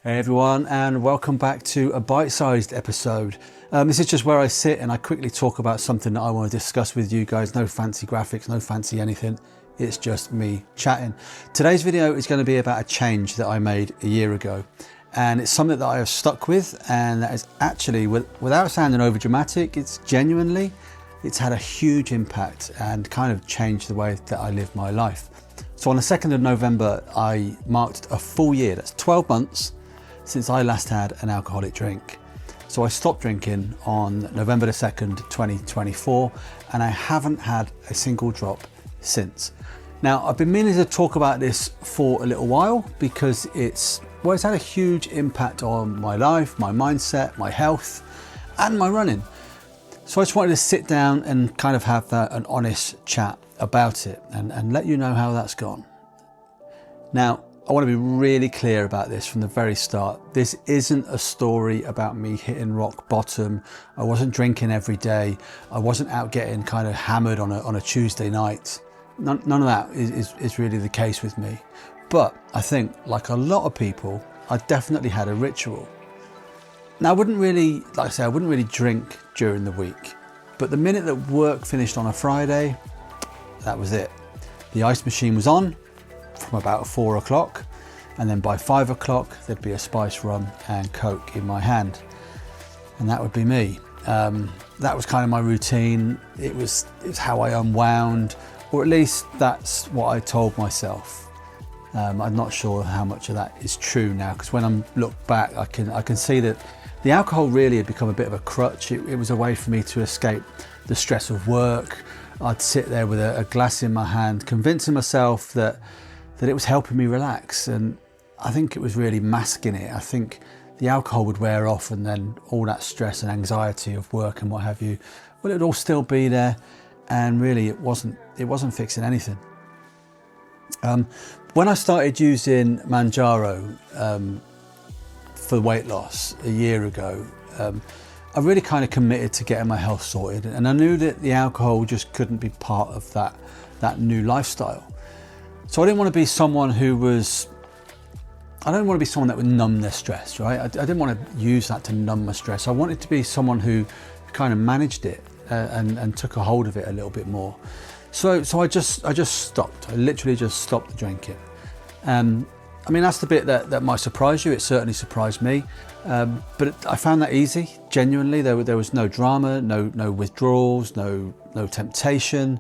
Hey everyone, and welcome back to a bite-sized episode. This is just where I sit and I quickly talk about something that I want to discuss with you guys. No fancy graphics, no fancy anything. It's just me chatting. Today's video is going to be about a change that I made a year ago. And it's something that I have stuck with, and that is actually, without sounding over dramatic, it's had a huge impact and kind of changed the way that I live my life. So on the 2nd of November, I marked a full year, that's 12 months, since I last had an alcoholic drink. So I stopped drinking on November the 2nd, 2024, and I haven't had a single drop since. Now, I've been meaning to talk about this for a little while because it's had a huge impact on my life, my mindset, my health, and my running. So I just wanted to sit down and kind of have an honest chat about it and let you know how that's gone. Now, I want to be really clear about this from the very start. This isn't a story about me hitting rock bottom. I wasn't drinking every day. I wasn't out getting kind of hammered on a Tuesday night. None of that is really the case with me. But I think, like a lot of people, I definitely had a ritual. Now, I wouldn't really drink during the week. But the minute that work finished on a Friday, that was it. The ice machine was on from about 4 o'clock, and then by 5 o'clock there'd be a spice rum and Coke in my hand, and that would be me. That was kind of my routine. It was how I unwound, or at least that's what I told myself. I'm not sure how much of that is true now, because when I look back, I can see that the alcohol really had become a bit of a crutch. It was a way for me to escape the stress of work. I'd sit there with a glass in my hand, convincing myself that it was helping me relax, and I think it was really masking it. I think the alcohol would wear off, and then all that stress and anxiety of work and what have you, well, it'd all still be there, and really it wasn't fixing anything. When I started using Manjaro for weight loss a year ago, I really kind of committed to getting my health sorted, and I knew that the alcohol just couldn't be part of that new lifestyle. So I didn't want to be someone that would numb their stress, right? I didn't want to use that to numb my stress. I wanted to be someone who kind of managed it and took a hold of it a little bit more. So I just stopped. I literally just stopped drinking. I mean, that's the bit that might surprise you. It certainly surprised me. But I found that easy. Genuinely, there was no drama, no withdrawals, no temptation.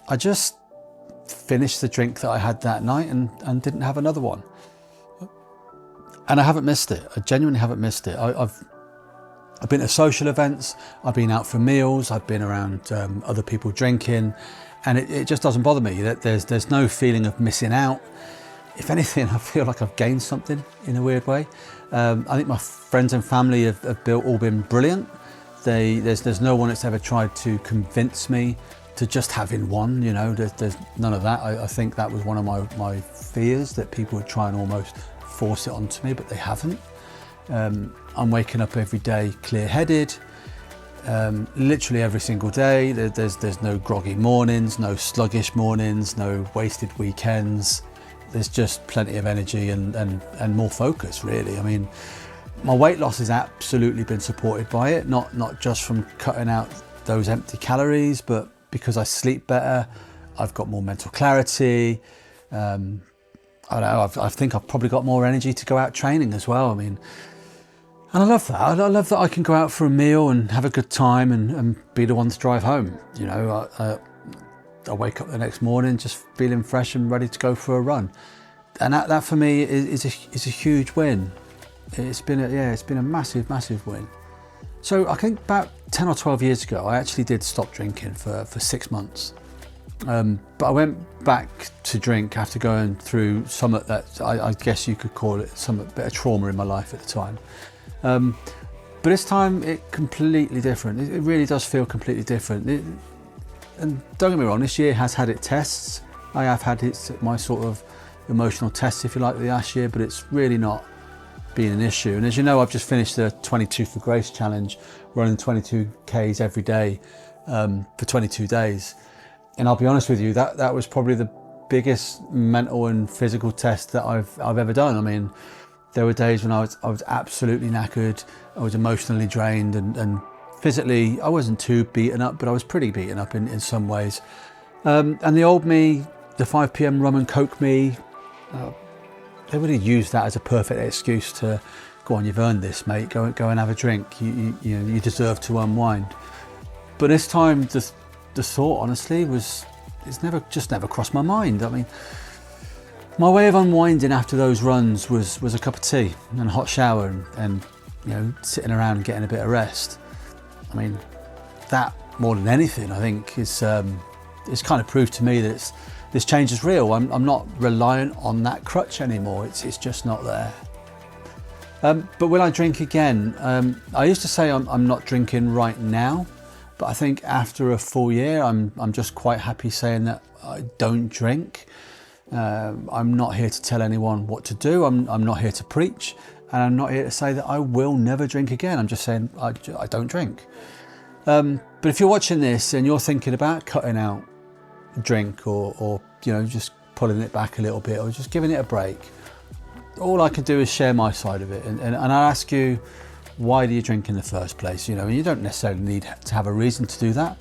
I just finished the drink that I had that night and didn't have another one. And I haven't missed it. I genuinely haven't missed it. I've been to social events, I've been out for meals, I've been around other people drinking, and it just doesn't bother me. That there's no feeling of missing out. If anything, I feel like I've gained something in a weird way. I think my friends and family have all been brilliant. There's no one that's ever tried to convince me to just having one, there's none of that. I think that was one of my fears, that people would try and almost force it onto me, but they haven't. I'm waking up every day clear-headed, literally every single day. There's no groggy mornings, no sluggish mornings, no wasted weekends. There's just plenty of energy and more focus, really. I mean, my weight loss has absolutely been supported by it, not just from cutting out those empty calories, but because I sleep better, I've got more mental clarity. I don't know, I think I've probably got more energy to go out training as well. I mean, and I love that. I love that I can go out for a meal and have a good time and be the one to drive home. I wake up the next morning just feeling fresh and ready to go for a run. And that for me is a huge win. It's been a massive, massive win. So I think about 10 or 12 years ago, I actually did stop drinking for 6 months. But I went back to drink after going through something that I guess you could call it a bit of trauma in my life at the time. But this time it's completely different. It really does feel completely different. And don't get me wrong, this year has had its tests. I have had my sort of emotional tests, if you like, the last year, but it's really not been an issue. And as you know, I've just finished the 22 for Grace challenge, running 22 Ks every day for 22 days. And I'll be honest with you, that was probably the biggest mental and physical test that I've ever done. I mean, There were days when I was absolutely knackered. I was emotionally drained, and physically I wasn't too beaten up, but I was pretty beaten up in some ways. And the old me, the 5 p.m. rum and coke me, they would have used that as a perfect excuse to go on. You've earned this, mate. Go and have a drink. You deserve to unwind. But this time, the thought, honestly, it's never crossed my mind. I mean, my way of unwinding after those runs was a cup of tea and a hot shower and sitting around and getting a bit of rest. I mean, that more than anything, I think, is it's kind of proved to me that this change is real. I'm not reliant on that crutch anymore. It's just not there. But will I drink again? I used to say I'm not drinking right now, but I think after a full year, I'm just quite happy saying that I don't drink. I'm not here to tell anyone what to do. I'm not here to preach, and I'm not here to say that I will never drink again. I'm just saying I don't drink. But if you're watching this and you're thinking about cutting out drink or just pulling it back a little bit or just giving it a break, all I can do is share my side of it, and I ask you, why do you drink in the first place? You don't necessarily need to have a reason to do that.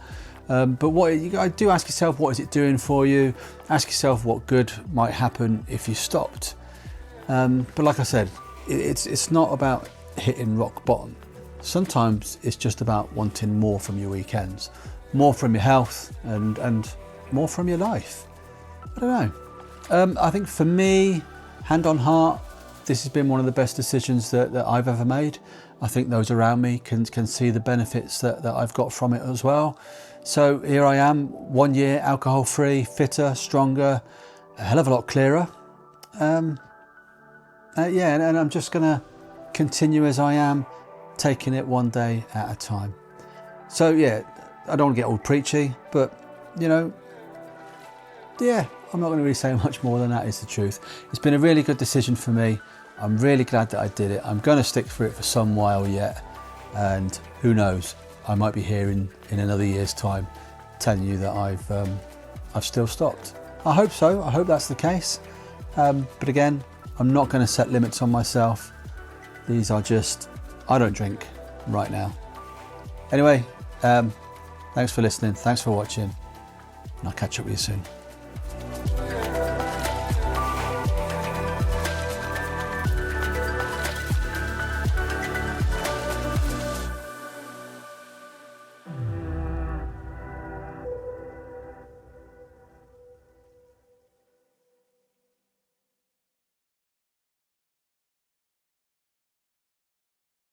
But I do ask yourself, what is it doing for you? Ask yourself what good might happen if you stopped. But like I said, it's not about hitting rock bottom. Sometimes it's just about wanting more from your weekends, more from your health, and more from your life. I don't know. I think for me, hand on heart, this has been one of the best decisions that I've ever made. I think those around me can see the benefits that I've got from it as well. So here I am, 1 year, alcohol-free, fitter, stronger, a hell of a lot clearer. And I'm just gonna continue as I am, taking it one day at a time. So yeah, I don't want to get all preachy, but I'm not going to really say much more than that is the truth. It's been a really good decision for me. I'm really glad that I did it. I'm going to stick for it for some while yet, and who knows, I might be here in another year's time telling you that I've still stopped. I hope so. I hope that's the case. But again, I'm not going to set limits on myself. These are just, I don't drink right now. Anyway, thanks for listening. Thanks for watching. And I'll catch up with you soon.